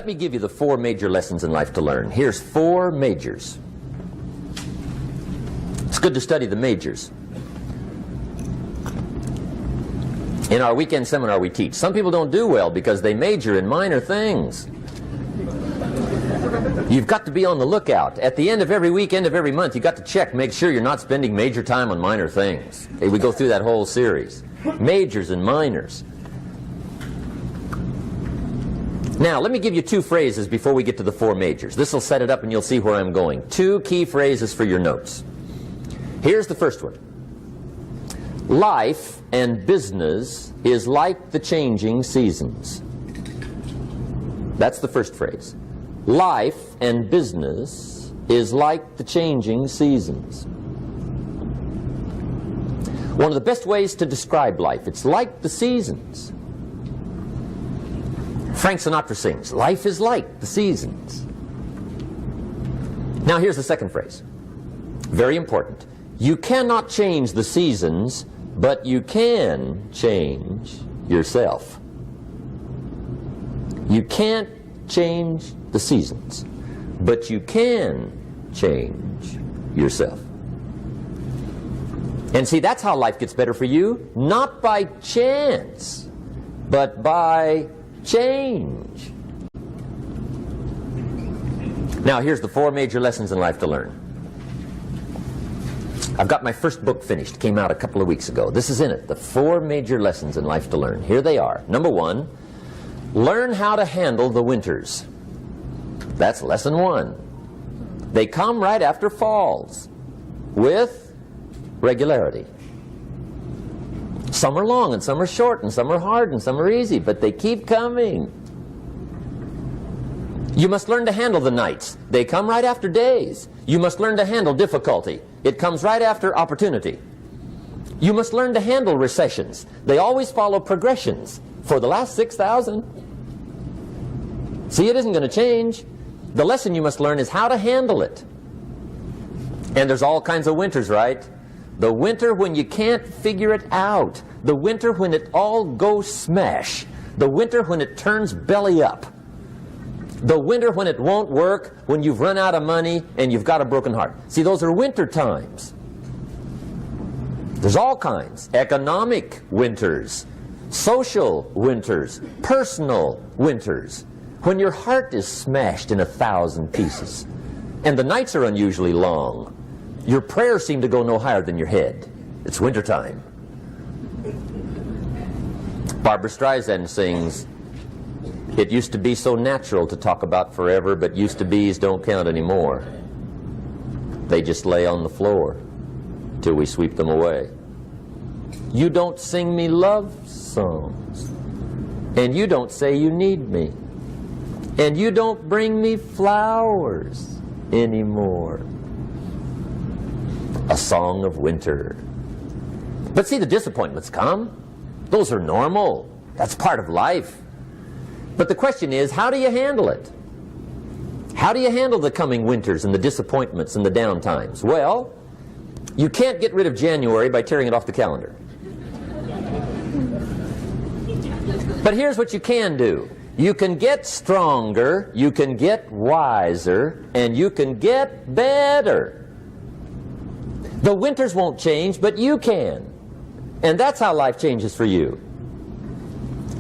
Let me give you the 4 major lessons in life to learn. Here's 4 majors. It's good to study the majors. In our weekend seminar we teach, some people don't do well because they major in minor things. You've got to be on the lookout. At the end of every week, end of every month, you've got to check, make sure you're not spending major time on minor things. Okay, we go through that whole series. Majors and minors. Now, let me give you 2 phrases before we get to the 4 majors. This will set it up and you'll see where I'm going. 2 key phrases for your notes. Here's the first one. Life and business is like the changing seasons. That's the first phrase. Life and business is like the changing seasons. One of the best ways to describe life, it's like the seasons. Frank Sinatra sings, life is like the seasons. Now here's the second phrase. Very important. You cannot change the seasons, but you can change yourself. You can't change the seasons, but you can change yourself. And see, that's how life gets better for you, not by chance, but by change. Now here's the 4 major lessons in life to learn. I've got my first book finished, came out a couple of weeks ago. This is in it, the 4 major lessons in life to learn. Here they are. Number 1, learn how to handle the winters. That's lesson 1. They come right after falls with regularity. Some are long and some are short and some are hard and some are easy, but they keep coming. You must learn to handle the nights. They come right after days. You must learn to handle difficulty. It comes right after opportunity. You must learn to handle recessions. They always follow progressions for the last 6,000. See, it isn't going to change. The lesson you must learn is how to handle it. And there's all kinds of winters, right? The winter when you can't figure it out. The winter when it all goes smash. The winter when it turns belly up. The winter when it won't work, when you've run out of money and you've got a broken heart. See, those are winter times. There's all kinds. Economic winters, social winters, personal winters. When your heart is smashed in 1,000 pieces and the nights are unusually long, your prayers seem to go no higher than your head. It's wintertime. Barbra Streisand sings, "It used to be so natural to talk about forever, but used to be's don't count anymore. They just lay on the floor till we sweep them away. You don't sing me love songs, and you don't say you need me, and you don't bring me flowers anymore." A song of winter. But see, the disappointments come. Those are normal. That's part of life. But the question is, how do you handle it? How do you handle the coming winters and the disappointments and the down times? Well, you can't get rid of January by tearing it off the calendar. But here's what you can do. You can get stronger, you can get wiser, and you can get better. The winters won't change, but you can. And that's how life changes for you.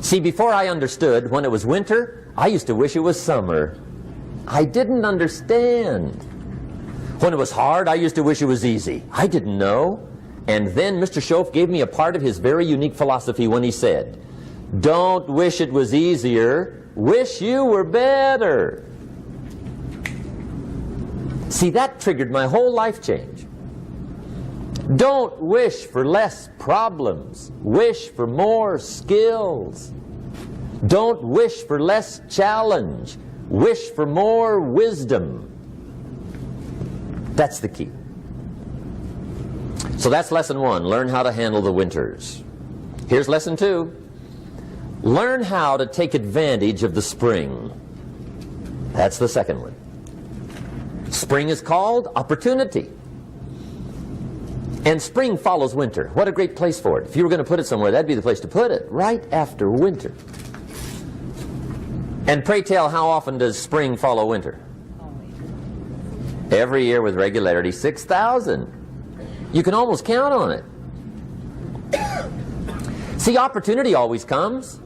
See, before I understood, when it was winter, I used to wish it was summer. I didn't understand. When it was hard, I used to wish it was easy. I didn't know. And then Mr. Schoaf gave me a part of his very unique philosophy when he said, "Don't wish it was easier, wish you were better." See, that triggered my whole life change. Don't wish for less problems. Wish for more skills. Don't wish for less challenge. Wish for more wisdom. That's the key. So that's lesson 1. Learn how to handle the winters. Here's lesson 2. Learn how to take advantage of the spring. That's the second one. Spring is called opportunity. And spring follows winter. What a great place for it. If you were going to put it somewhere, that'd be the place to put it, right after winter. And pray tell, how often does spring follow winter? Every year with regularity, 6,000. You can almost count on it. See, opportunity always comes.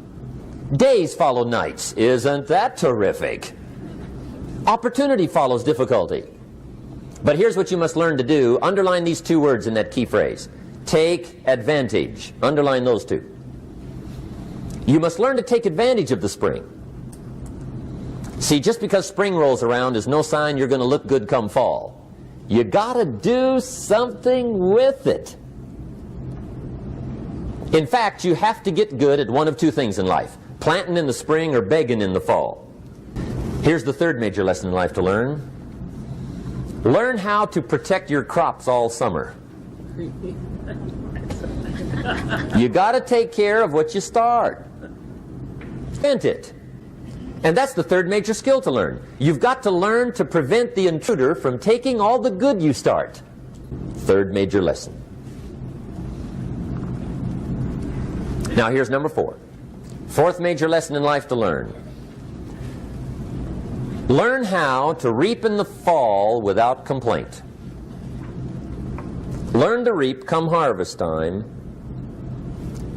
Days follow nights. Isn't that terrific? Opportunity follows difficulty. But here's what you must learn to do. Underline these two words in that key phrase. Take advantage. Underline those two. You must learn to take advantage of the spring. See, just because spring rolls around is no sign you're going to look good come fall. You got to do something with it. In fact, you have to get good at one of two things in life. Planting in the spring or begging in the fall. Here's the third major lesson in life to learn. Learn how to protect your crops all summer. You got to take care of what you start. Prevent it. And that's the third major skill to learn. You've got to learn to prevent the intruder from taking all the good you start. Third major lesson. Now here's number 4. Fourth major lesson in life to learn. Learn how to reap in the fall without complaint. Learn to reap come harvest time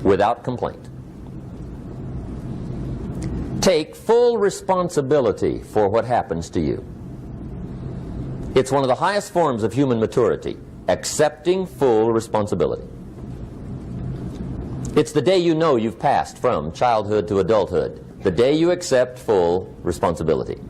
without complaint. Take full responsibility for what happens to you. It's one of the highest forms of human maturity, accepting full responsibility. It's the day you know you've passed from childhood to adulthood, the day you accept full responsibility.